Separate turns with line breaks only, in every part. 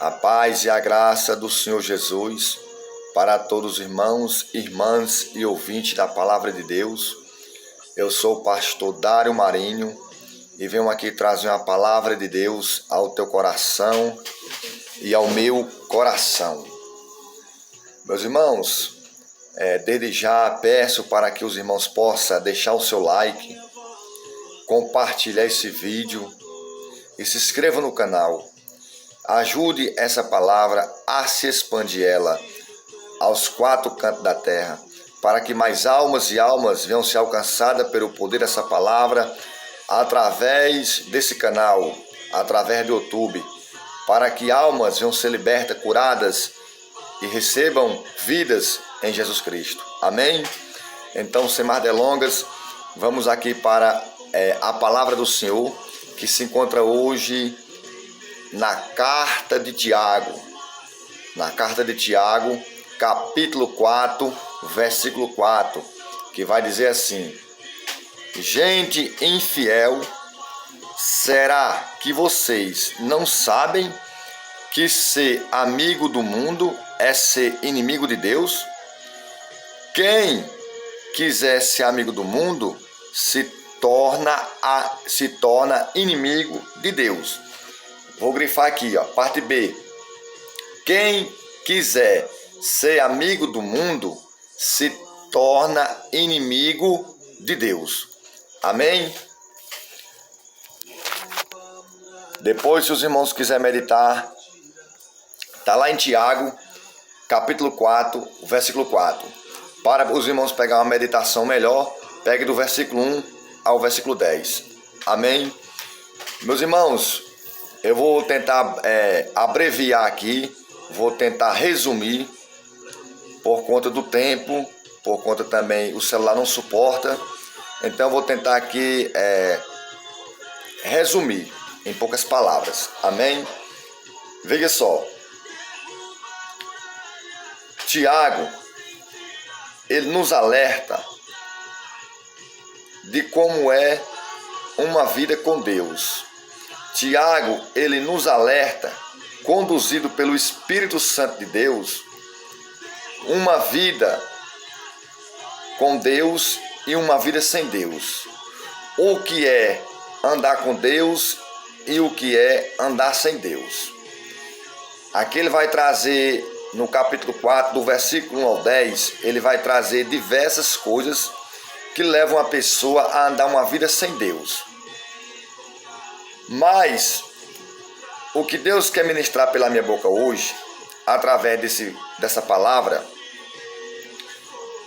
A paz e a graça do Senhor Jesus para todos os irmãos, irmãs e ouvintes da Palavra de Deus. Eu sou o pastor Dário Marinho e venho aqui trazer uma palavra de Deus ao teu coração e ao meu coração. Meus irmãos, desde já peço para que os irmãos possam deixar o seu like, compartilhar esse vídeo e se inscreva no canal. Ajude essa palavra a se expandir ela aos quatro cantos da terra, para que mais almas e almas venham ser alcançadas pelo poder dessa palavra através desse canal, através do YouTube, para que almas venham ser libertas, curadas e recebam vidas em Jesus Cristo. Amém? Então, sem mais delongas, vamos aqui para a palavra do Senhor, que se encontra hoje na carta de Tiago. Na carta de Tiago, capítulo 4, versículo 4, que vai dizer assim: gente infiel, será que vocês não sabem que ser amigo do mundo é ser inimigo de Deus? Quem quiser ser amigo do mundo se torna inimigo de Deus. Vou grifar aqui, parte B. Quem quiser ser amigo do mundo se torna inimigo de Deus. Amém? Depois, se os irmãos quiserem meditar, está lá em Tiago, capítulo 4, versículo 4. Para os irmãos pegar uma meditação melhor, pegue do versículo 1 ao versículo 10. Amém? Meus irmãos, eu vou tentar abreviar aqui, vou tentar resumir, por conta do tempo, por conta também o celular não suporta, então eu vou tentar aqui resumir em poucas palavras. Amém? Veja só, Tiago, ele nos alerta de como é uma vida com Deus. Tiago, ele nos alerta, conduzido pelo Espírito Santo de Deus, uma vida com Deus e uma vida sem Deus. O que é andar com Deus e o que é andar sem Deus. Aqui ele vai trazer, no capítulo 4, do versículo 1 ao 10, ele vai trazer diversas coisas que levam a pessoa a andar uma vida sem Deus. Mas o que Deus quer ministrar pela minha boca hoje, através dessa palavra,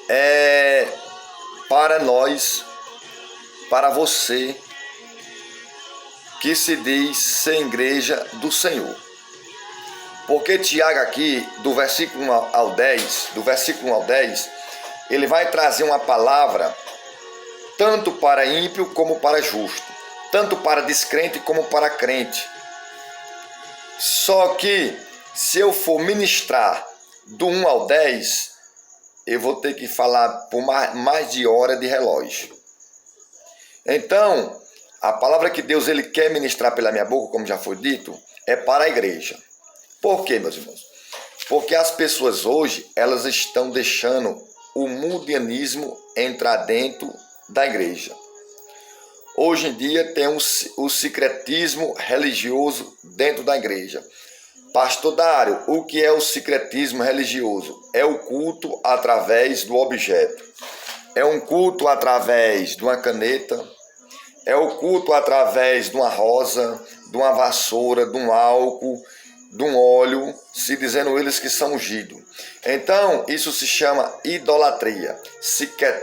é para nós, para você que se diz ser igreja do Senhor. Porque Tiago aqui, do versículo 1 ao 10, ele vai trazer uma palavra tanto para ímpio como para justo, tanto para descrente como para crente. Só que, se eu for ministrar do 1 ao 10, eu vou ter que falar por mais de hora de relógio. Então, a palavra que Deus ele quer ministrar pela minha boca, como já foi dito, é para a igreja. Por quê, meus irmãos? Porque as pessoas hoje, elas estão deixando o mundianismo entrar dentro da igreja. Hoje em dia tem o secretismo religioso dentro da igreja. Pastor Dário, o que é o secretismo religioso? É o culto através do objeto. É um culto através de uma caneta. É o culto através de uma rosa, de uma vassoura, de um álcool, de um óleo, se dizendo eles que são ungidos. Então, isso se chama idolatria,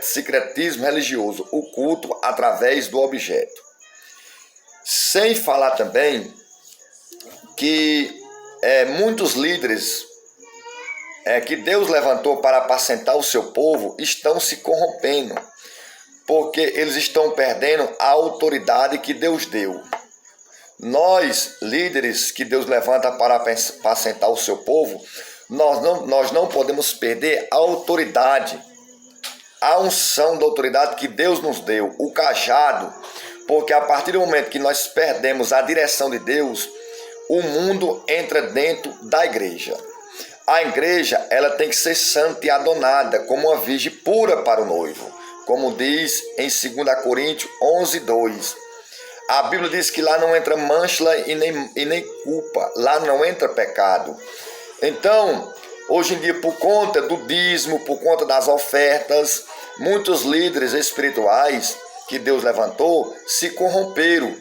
secretismo religioso, o culto através do objeto. Sem falar também que muitos líderes que Deus levantou para apacentar o seu povo estão se corrompendo, porque eles estão perdendo a autoridade que Deus deu. Nós, líderes que Deus levanta para apacentar o seu povo, nós não podemos perder a autoridade, a unção da autoridade que Deus nos deu, o cajado, porque a partir do momento que nós perdemos a direção de Deus, o mundo entra dentro da igreja. A igreja, ela tem que ser santa e adornada, como uma virgem pura para o noivo, como diz em 2 Coríntios 11:2. A Bíblia diz que lá não entra mancha e nem culpa, lá não entra pecado. Então, hoje em dia, por conta do dízimo, por conta das ofertas, muitos líderes espirituais que Deus levantou se corromperam,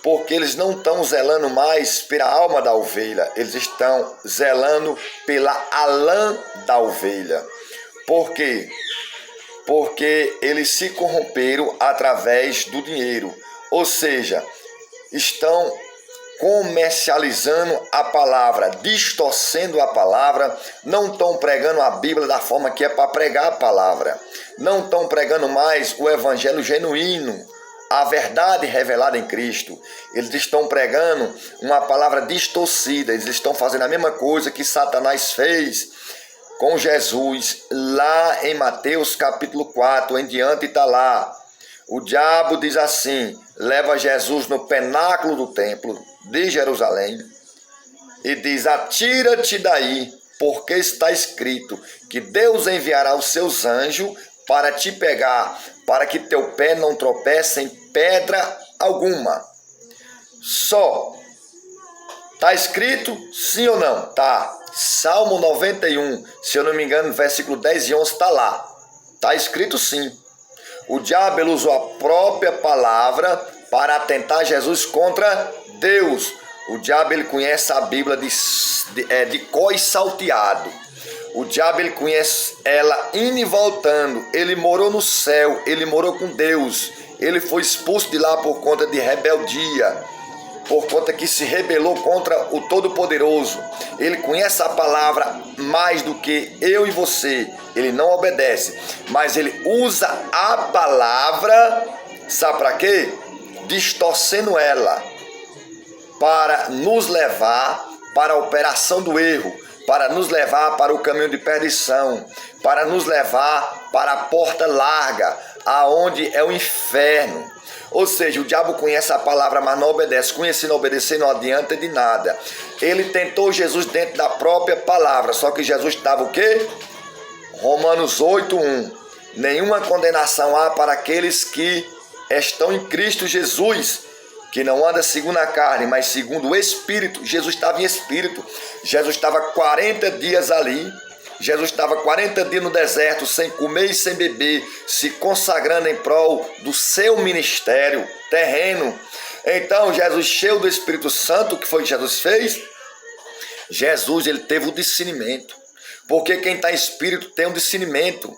porque eles não estão zelando mais pela alma da ovelha, eles estão zelando pela lã da ovelha. Por quê? Porque eles se corromperam através do dinheiro, ou seja, estão comercializando a palavra, distorcendo a palavra, não estão pregando a Bíblia da forma que é para pregar a palavra, não estão pregando mais o evangelho genuíno, a verdade revelada em Cristo. Eles estão pregando uma palavra distorcida, eles estão fazendo a mesma coisa que Satanás fez com Jesus, lá em Mateus capítulo 4, em diante está lá. O diabo diz assim, leva Jesus no penáculo do templo de Jerusalém e diz, atira-te daí, porque está escrito que Deus enviará os seus anjos para te pegar, para que teu pé não tropece em pedra alguma. Só. Está escrito? Sim ou não? Tá. Salmo 91, se eu não me engano, versículo 10 e 11 está lá. Está escrito sim. O diabo ele usou a própria palavra para atentar Jesus contra Deus. O diabo ele conhece a Bíblia de cor e salteado. O diabo ele conhece ela indo e voltando. Ele morou no céu, ele morou com Deus. Ele foi expulso de lá por conta de rebeldia, por conta que se rebelou contra o Todo-Poderoso. Ele conhece a palavra mais do que eu e você. Ele não obedece, mas ele usa a palavra, sabe para quê? Distorcendo ela, para nos levar para a operação do erro, para nos levar para o caminho de perdição, para nos levar para a porta larga, aonde é o inferno. Ou seja, o diabo conhece a palavra, mas não obedece. Conhecer e não obedecer não adianta de nada. Ele tentou Jesus dentro da própria palavra, só que Jesus estava o quê? Romanos 8:1. Nenhuma condenação há para aqueles que estão em Cristo Jesus, que não anda segundo a carne, mas segundo o Espírito. Jesus estava em Espírito. Jesus estava 40 dias ali. Jesus estava 40 dias no deserto, sem comer e sem beber, se consagrando em prol do seu ministério terreno. Então, Jesus, cheio do Espírito Santo, o que foi que Jesus fez? Jesus, ele teve o discernimento. Porque quem está em Espírito tem um discernimento.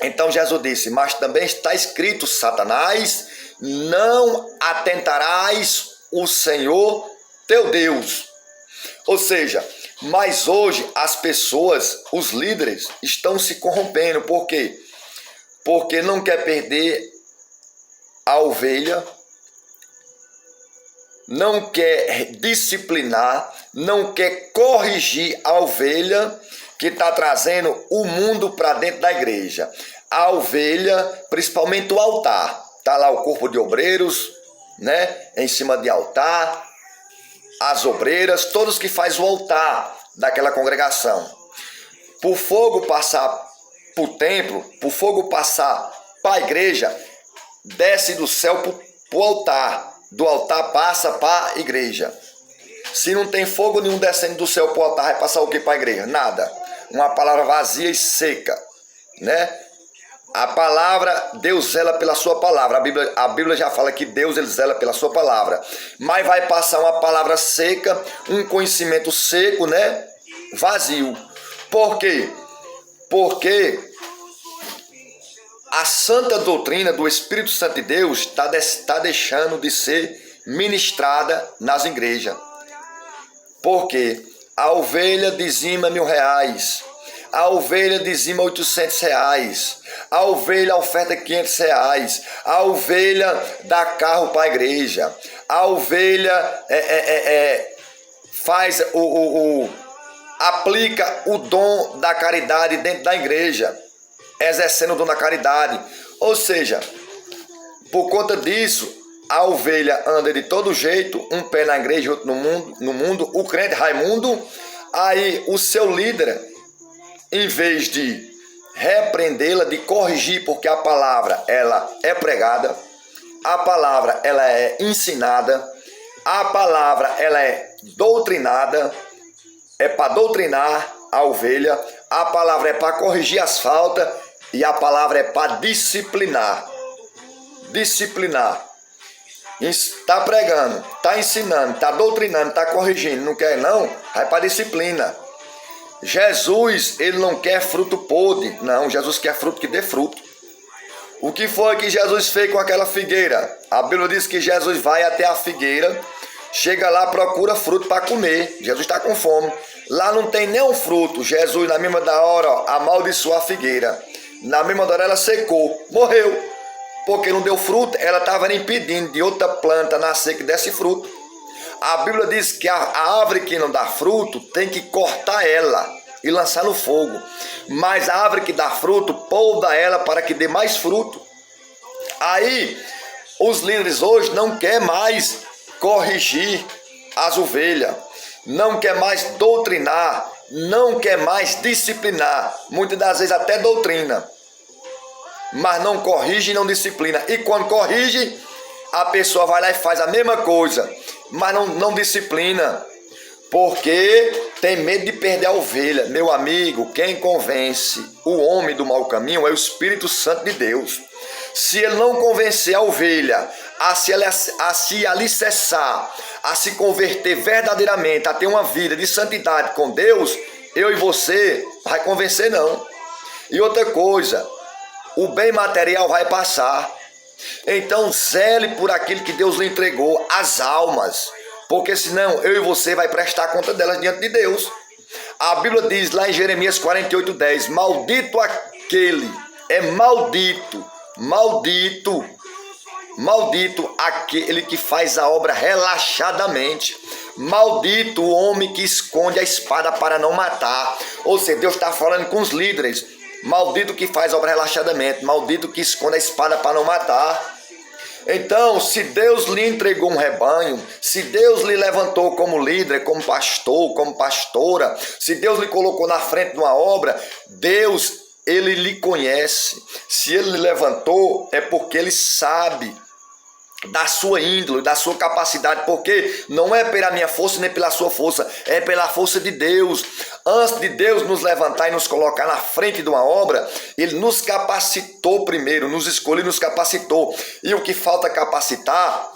Então, Jesus disse, mas também está escrito, Satanás, não atentarás o Senhor teu Deus. Ou seja, mas hoje as pessoas, os líderes, estão se corrompendo. Por quê? Porque não quer perder a ovelha, não quer disciplinar, não quer corrigir a ovelha que está trazendo o mundo para dentro da igreja. A ovelha, principalmente o altar. Está lá o corpo de obreiros, né? Em cima de altar. As obreiras, todos que fazem o altar daquela congregação. Por fogo passar para o templo, por fogo passar para a igreja, desce do céu para o altar. Do altar passa para a igreja. Se não tem fogo nenhum descendo do céu para o altar, vai passar o que para a igreja? Nada. Uma palavra vazia e seca, né? A palavra, Deus zela pela sua palavra. A Bíblia já fala que Deus ele zela pela sua palavra. Mas vai passar uma palavra seca, um conhecimento seco, né? Vazio. Por quê? Porque a santa doutrina do Espírito Santo de Deus está deixando de ser ministrada nas igrejas. Por quê? A ovelha dizima R$1.000. A ovelha dizima R$800. A ovelha oferta R$500. A ovelha dá carro para a igreja. A ovelha faz aplica o dom da caridade dentro da igreja, exercendo o dom da caridade. Ou seja, por conta disso, a ovelha anda de todo jeito, um pé na igreja, outro no mundo, o crente Raimundo. Aí o seu líder, em vez de repreendê-la, de corrigir, porque a palavra ela é pregada, a palavra ela é ensinada, a palavra ela é doutrinada, é para doutrinar a ovelha, a palavra é para corrigir as faltas e a palavra é para disciplinar. Disciplinar. Está pregando, está ensinando, está doutrinando, está corrigindo, não quer não? Vai para disciplina. Jesus, ele não quer fruto podre, não, Jesus quer fruto que dê fruto. O que foi que Jesus fez com aquela figueira? A Bíblia diz que Jesus vai até a figueira, chega lá, procura fruto para comer. Jesus está com fome. Lá não tem nenhum fruto. Jesus, na mesma da hora, amaldiçoou a figueira. Na mesma hora ela secou, morreu. Porque não deu fruto, ela estava impedindo de outra planta nascer que desse fruto. A Bíblia diz que a árvore que não dá fruto, tem que cortar ela e lançar no fogo. Mas a árvore que dá fruto, poda ela para que dê mais fruto. Aí, os líderes hoje não querem mais corrigir as ovelhas, não quer mais doutrinar, não quer mais disciplinar, muitas das vezes até doutrina, mas não corrige e não disciplina. E quando corrige, a pessoa vai lá e faz a mesma coisa, mas não disciplina, porque tem medo de perder a ovelha. Meu amigo, quem convence o homem do mau caminho é o Espírito Santo de Deus. Se ele não convencer a ovelha a se alicerçar, a se converter verdadeiramente, a ter uma vida de santidade com Deus, eu e você vai convencer não. E outra coisa, o bem material vai passar. Então zele por aquilo que Deus lhe entregou, as almas, porque senão eu e você vai prestar conta delas diante de Deus. A Bíblia diz lá em Jeremias 48:10, maldito aquele, maldito aquele que faz a obra relaxadamente. Maldito o homem que esconde a espada para não matar. Ou seja, Deus está falando com os líderes. Maldito que faz a obra relaxadamente. Maldito que esconde a espada para não matar. Então, se Deus lhe entregou um rebanho, se Deus lhe levantou como líder, como pastor, como pastora, se Deus lhe colocou na frente de uma obra, Deus, ele lhe conhece. Se ele lhe levantou, é porque ele sabe da sua índole, da sua capacidade, porque não é pela minha força nem pela sua força, é pela força de Deus. Antes de Deus nos levantar e nos colocar na frente de uma obra, ele nos capacitou primeiro, nos escolheu e nos capacitou. E o que falta capacitar,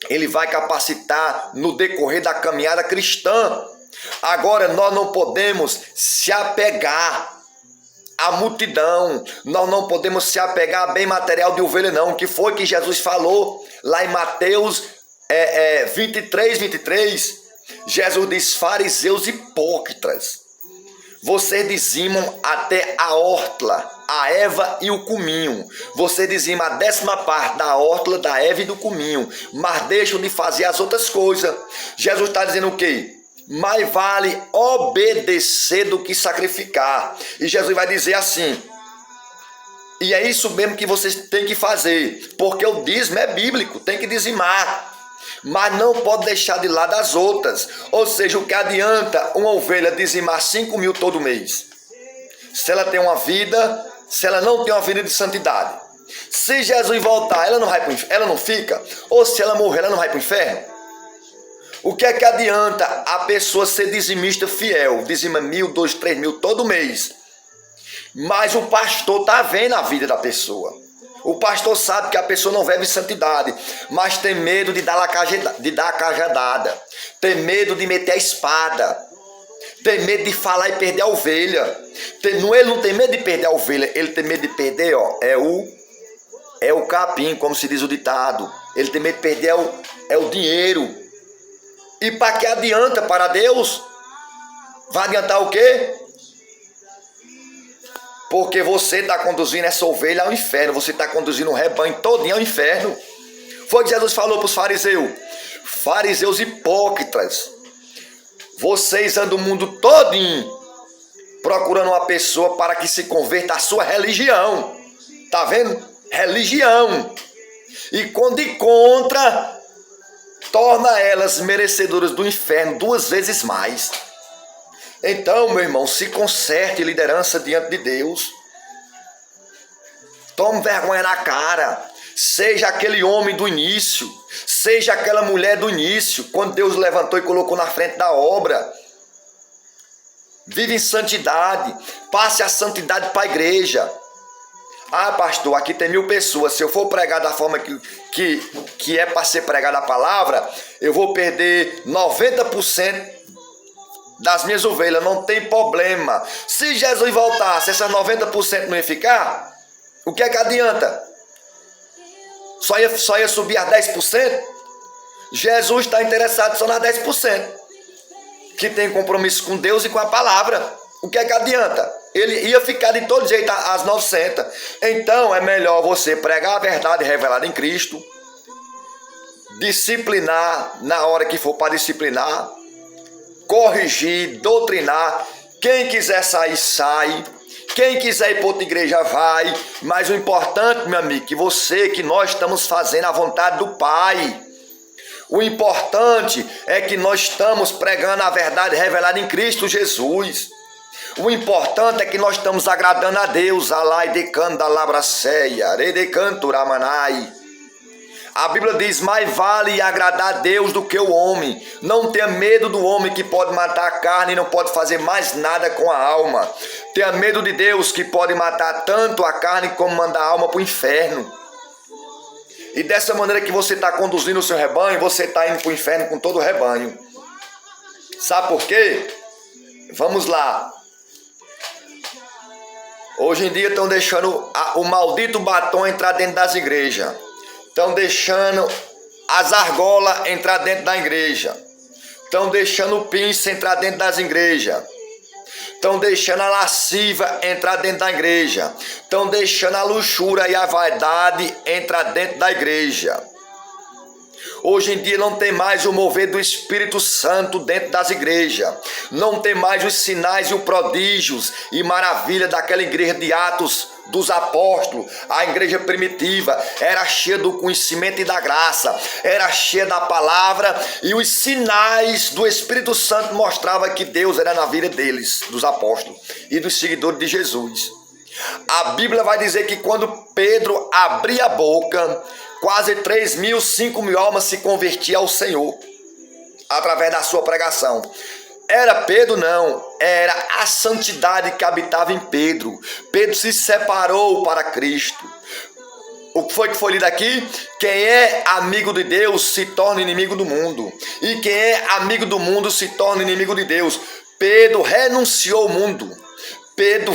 ele vai capacitar no decorrer da caminhada cristã. Agora, nós não podemos se apegar a multidão, nós não podemos se apegar a bem material de ovelha não. O que foi que Jesus falou lá em Mateus 23, Jesus diz, fariseus hipócritas, vocês dizimam até a hortela, a erva e o cominho, vocês dizimam a 10ª parte da hortela, da erva e do cominho, mas deixam de fazer as outras coisas. Jesus está dizendo o quê? Mais vale obedecer do que sacrificar. E Jesus vai dizer assim, e é isso mesmo que vocês têm que fazer, porque o dízimo é bíblico, tem que dizimar, mas não pode deixar de lado as outras. Ou seja, o que adianta uma ovelha dizimar 5.000 todo mês, se ela tem uma vida, se ela não tem uma vida de santidade? Se Jesus voltar, ela não fica? Ou se ela morrer, ela não vai para o inferno? O que é que adianta a pessoa ser dizimista fiel, dizima 1.000, 2.000, 3.000 todo mês, mas o pastor está vendo a vida da pessoa, o pastor sabe que a pessoa não vive santidade, mas tem medo de dar a cajadada, tem medo de meter a espada, tem medo de falar e perder a ovelha. Ele não tem medo de perder a ovelha, ele tem medo de perder, é o capim, como se diz o ditado. Ele tem medo de perder o dinheiro. E para que adianta para Deus? Vai adiantar o quê? Porque você está conduzindo essa ovelha ao inferno, você está conduzindo o rebanho todinho ao inferno. Foi o que Jesus falou para os fariseus. Fariseus hipócritas, vocês andam o mundo todinho procurando uma pessoa para que se converta à sua religião. Tá vendo? Religião. E quando encontra, torna elas merecedoras do inferno 2 vezes mais. Então, meu irmão, se conserte liderança diante de Deus. Tome vergonha na cara. Seja aquele homem do início. Seja aquela mulher do início, quando Deus levantou e colocou na frente da obra. Vive em santidade. Passe a santidade para a igreja. Ah, pastor, aqui tem 1000 pessoas. Se eu for pregar da forma que é para ser pregada a palavra, eu vou perder 90% das minhas ovelhas. Não tem problema. Se Jesus voltasse, essas 90% não ia ficar? O que é que adianta? Só ia subir a 10%? Jesus está interessado só nas 10%. Que tem compromisso com Deus e com a palavra. O que é que adianta? Ele ia ficar de todo jeito às 900. Então é melhor você pregar a verdade revelada em Cristo, disciplinar na hora que for para disciplinar, corrigir, doutrinar. Quem quiser sair, sai. Quem quiser ir para outra igreja, vai. Mas o importante, meu amigo, que nós estamos fazendo a vontade do Pai. O importante é que nós estamos pregando a verdade revelada em Cristo Jesus. O importante é que nós estamos agradando a Deus. Alai decanda labraceia, redecantuраmanai. A Bíblia diz: mais vale agradar a Deus do que o homem. Não tenha medo do homem que pode matar a carne e não pode fazer mais nada com a alma. Tenha medo de Deus que pode matar tanto a carne como mandar a alma para o inferno. E dessa maneira que você está conduzindo o seu rebanho, você está indo para o inferno com todo o rebanho. Sabe por quê? Vamos lá. Hoje em dia estão deixando o maldito batom entrar dentro das igrejas. Estão deixando as argolas entrar dentro da igreja. Estão deixando o pince entrar dentro das igrejas. Estão deixando a lasciva entrar dentro da igreja. Estão deixando a luxúria e a vaidade entrar dentro da igreja. Hoje em dia não tem mais o mover do Espírito Santo dentro das igrejas. Não tem mais os sinais e os prodígios e maravilha daquela igreja de Atos dos Apóstolos. A igreja primitiva era cheia do conhecimento e da graça. Era cheia da palavra e os sinais do Espírito Santo mostravam que Deus era na vida deles, dos apóstolos e dos seguidores de Jesus. A Bíblia vai dizer que quando Pedro abria a boca, quase 3.000, 5.000 almas se convertiam ao Senhor, através da sua pregação. Era Pedro? Não, era a santidade que habitava em Pedro. Pedro se separou para Cristo. O que foi lido aqui? Quem é amigo de Deus se torna inimigo do mundo. E quem é amigo do mundo se torna inimigo de Deus. Pedro renunciou ao mundo. Pedro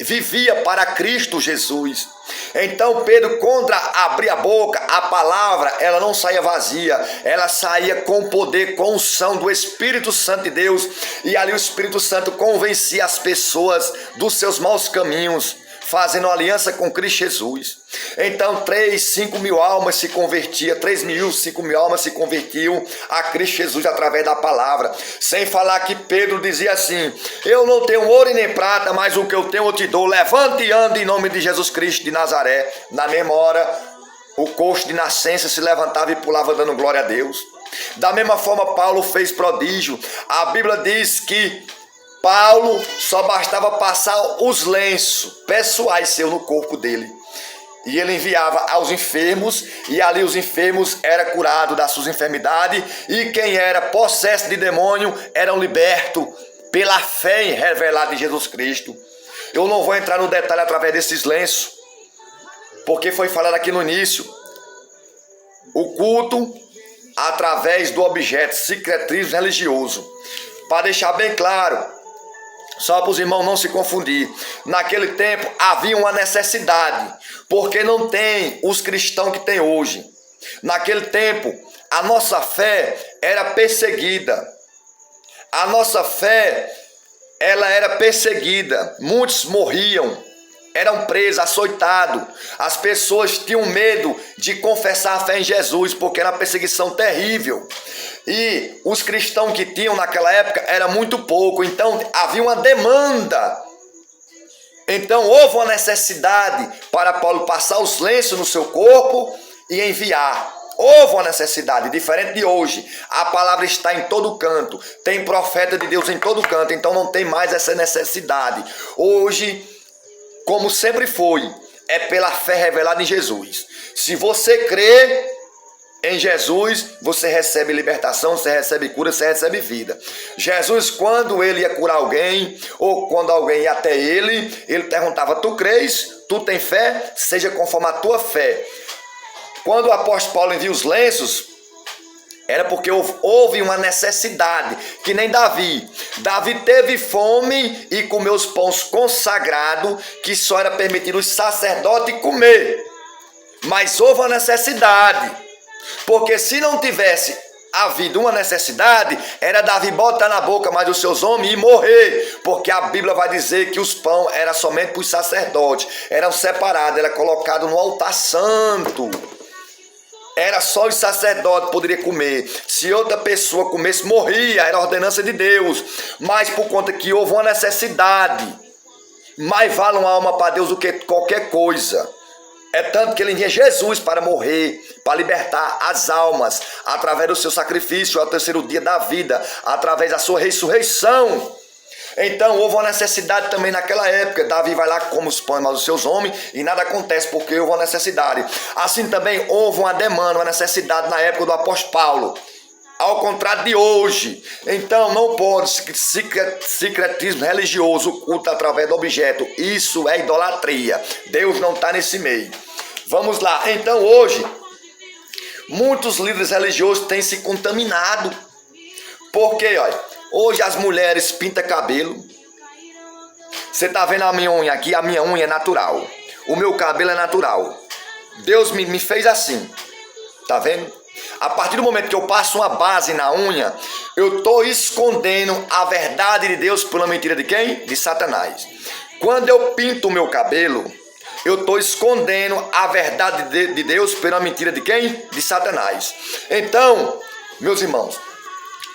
vivia para Cristo Jesus. Então Pedro, quando abria a boca, a palavra, ela não saía vazia, ela saía com poder, com unção do Espírito Santo de Deus, e ali o Espírito Santo convencia as pessoas dos seus maus caminhos, fazendo aliança com Cristo Jesus. Então 3, 5 mil almas se convertiam, 3.000, 5.000 almas se convertiam a Cristo Jesus através da palavra. Sem falar que Pedro dizia assim: eu não tenho ouro e nem prata, mas o que eu tenho eu te dou. Levante e ande em nome de Jesus Cristo de Nazaré. Na mesma hora, o coxo de nascença se levantava e pulava dando glória a Deus. Da mesma forma, Paulo fez prodígio. A Bíblia diz que Paulo só bastava passar os lenços pessoais seus no corpo dele. E ele enviava aos enfermos, e ali os enfermos eram curados das suas enfermidades, e quem era possesso de demônio eram libertos pela fé revelada em Jesus Cristo. Eu não vou entrar no detalhe através desses lenços, porque foi falado aqui no início. O culto através do objeto, secretismo religioso. Para deixar bem claro, só para os irmãos não se confundir, naquele tempo havia uma necessidade, porque não tem os cristãos que tem hoje. Naquele tempo, a nossa fé era perseguida. A nossa fé, ela era perseguida. Muitos morriam, eram presos, açoitados. As pessoas tinham medo de confessar a fé em Jesus, porque era uma perseguição terrível. E os cristãos que tinham naquela época era muito pouco, então havia uma demanda. Então houve uma necessidade para Paulo passar os lenços no seu corpo e enviar. Houve uma necessidade, diferente de hoje. A palavra está em todo canto. Tem profeta de Deus em todo canto. Então não tem mais essa necessidade. Hoje, como sempre foi, é pela fé revelada em Jesus. Se você crê em Jesus, você recebe libertação, você recebe cura, você recebe vida. Jesus, quando ele ia curar alguém, ou quando alguém ia até ele perguntava: tu crês? Tu tem fé? Seja conforme a tua fé. Quando o apóstolo Paulo envia os lenços, era porque houve uma necessidade, que nem Davi. Davi teve fome e comeu os pães consagrados, que só era permitido os sacerdotes comer. Mas houve uma necessidade, porque se não tivesse havido uma necessidade, era Davi botar na boca mais dos seus homens e morrer, porque a Bíblia vai dizer que os pães eram somente para os sacerdotes, eram separados, era colocado no altar santo. Era só os sacerdotes que poderiam comer. Se outra pessoa comesse, morria. Era a ordenança de Deus. Mas por conta que houve uma necessidade, mais vale uma alma para Deus do que qualquer coisa. É tanto que ele envia Jesus para morrer, para libertar as almas, através do seu sacrifício ao terceiro dia da vida, através da sua ressurreição. Então houve uma necessidade também naquela época. Davi vai lá, come os pães mas os seus homens, e nada acontece porque houve uma necessidade. Assim também houve uma demanda, uma necessidade na época do apóstolo Paulo, ao contrário de hoje. Então não pode secretismo religioso, culto através do objeto. Isso é idolatria. Deus não está nesse meio. Vamos lá. Então hoje muitos líderes religiosos têm se contaminado. Porque, olha, hoje as mulheres pintam cabelo. Você está vendo a minha unha aqui? A minha unha é natural. O meu cabelo é natural. Deus me fez assim. Tá vendo? A partir do momento que eu passo uma base na unha, eu estou escondendo a verdade de Deus pela mentira de quem? De Satanás. Quando eu pinto o meu cabelo, eu estou escondendo a verdade de Deus pela mentira de quem? De Satanás. Então, meus irmãos,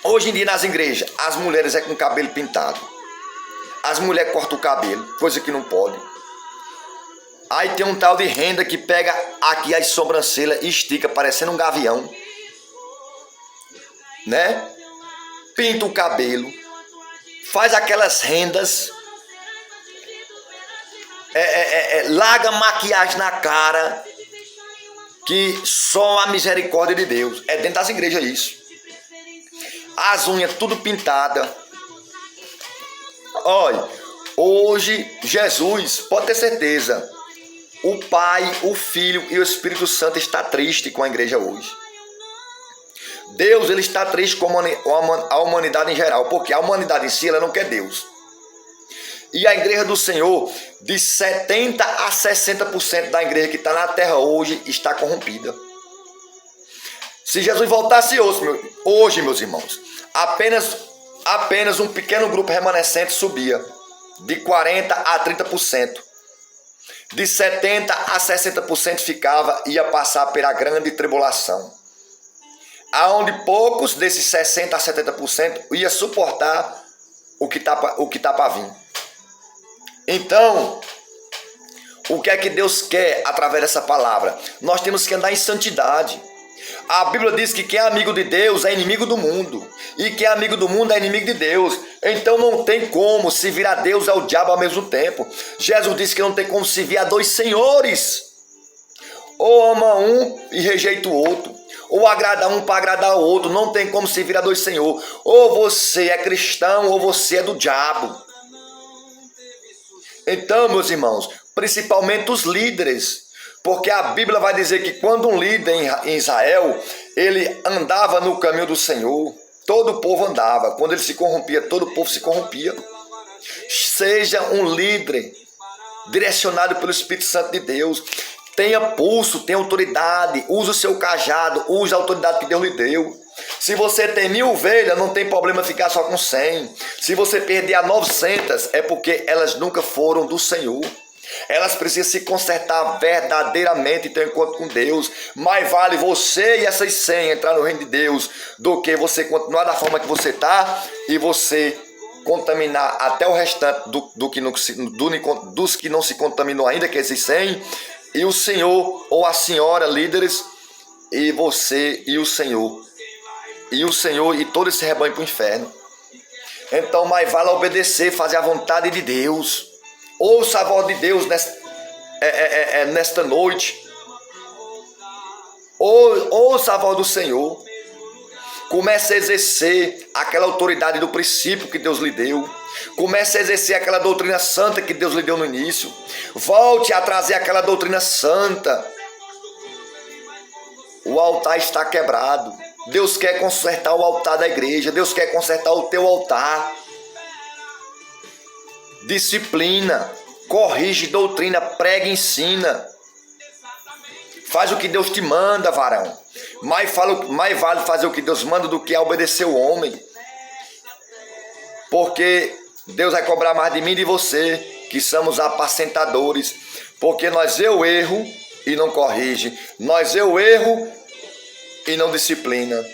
hoje em dia nas igrejas, as mulheres é com cabelo pintado. As mulheres cortam o cabelo, coisa que não pode. Aí tem um tal de renda que pega aqui as sobrancelhas e estica, parecendo um gavião. Né? Pinta o cabelo. Faz aquelas rendas. Larga maquiagem na cara. Que só a misericórdia de Deus. É dentro das igrejas isso. As unhas tudo pintada. Olha, hoje Jesus, pode ter certeza, o Pai, o Filho e o Espírito Santo está triste com a igreja hoje. Deus, ele está triste com a humanidade em geral, porque a humanidade em si, ela não quer Deus. E a igreja do Senhor, de 70% a 60% da igreja que está na terra hoje, está corrompida. Se Jesus voltasse hoje, meus irmãos, apenas um pequeno grupo remanescente subia, de 40% a 30%. De 70% a 60% ficava, ia passar pela grande tribulação. Aonde poucos desses 60% a 70% ia suportar o que tá para vir. Então, o que é que Deus quer através dessa palavra? Nós temos que andar em santidade. A Bíblia diz que quem é amigo de Deus é inimigo do mundo. E quem é amigo do mundo é inimigo de Deus. Então não tem como se virar Deus ao diabo ao mesmo tempo. Jesus disse que não tem como se vir a dois senhores. Ou ama um e rejeita o outro. Ou agrada um para agradar o outro. Não tem como se vir a dois senhores. Ou você é cristão ou você é do diabo. Então, meus irmãos, principalmente os líderes. Porque a Bíblia vai dizer que quando um líder em Israel, ele andava no caminho do Senhor, todo o povo andava. Quando ele se corrompia, todo o povo se corrompia. Seja um líder direcionado pelo Espírito Santo de Deus. Tenha pulso, tenha autoridade. Use o seu cajado, use a autoridade que Deus lhe deu. Se você tem 1000 ovelhas, não tem problema ficar só com 100. Se você perder a 900, é porque elas nunca foram do Senhor. Elas precisam se consertar verdadeiramente e ter um encontro com Deus. Mais vale você e essas 100 entrar no reino de Deus do que você continuar da forma que você está e você contaminar até o restante dos que não se contaminou ainda, que é esses 100. E o senhor ou a senhora, líderes, e você e o Senhor e todo esse rebanho para o inferno. Então, mais vale obedecer, fazer a vontade de Deus. Ouça a voz de Deus nesta noite. Ouça a voz do Senhor. Comece a exercer aquela autoridade do princípio que Deus lhe deu. Comece a exercer aquela doutrina santa que Deus lhe deu no início. Volte a trazer aquela doutrina santa. O altar está quebrado. Deus quer consertar o altar da igreja. Deus quer consertar o teu altar. Disciplina, corrige, doutrina, prega e ensina. Faz o que Deus te manda, varão. Mais vale fazer o que Deus manda do que obedecer o homem. Porque Deus vai cobrar mais de mim e de você, que somos apacentadores. Porque nós vê o erro e não corrige. Nós vê o erro e não disciplina.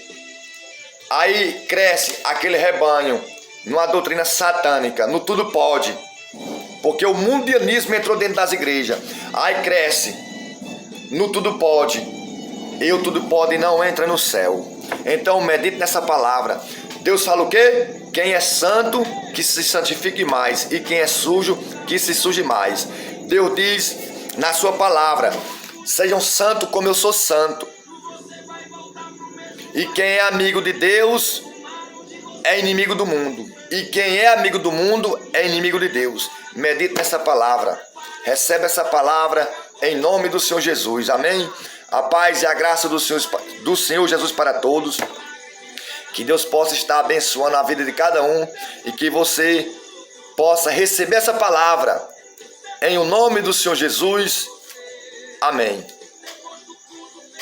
Aí cresce aquele rebanho numa doutrina satânica, no tudo pode. Porque o mundianismo entrou dentro das igrejas. Aí cresce no tudo pode. E o tudo pode não entra no céu. Então medite nessa palavra. Deus fala o quê? Quem é santo, que se santifique mais. E quem é sujo, que se suje mais. Deus diz na sua palavra: sejam santos como eu sou santo. E quem é amigo de Deus é inimigo do mundo. E quem é amigo do mundo é inimigo de Deus. Medite nessa palavra. Recebe essa palavra em nome do Senhor Jesus. Amém? A paz e a graça do Senhor Jesus para todos. Que Deus possa estar abençoando a vida de cada um. E que você possa receber essa palavra. Em o nome do Senhor Jesus. Amém.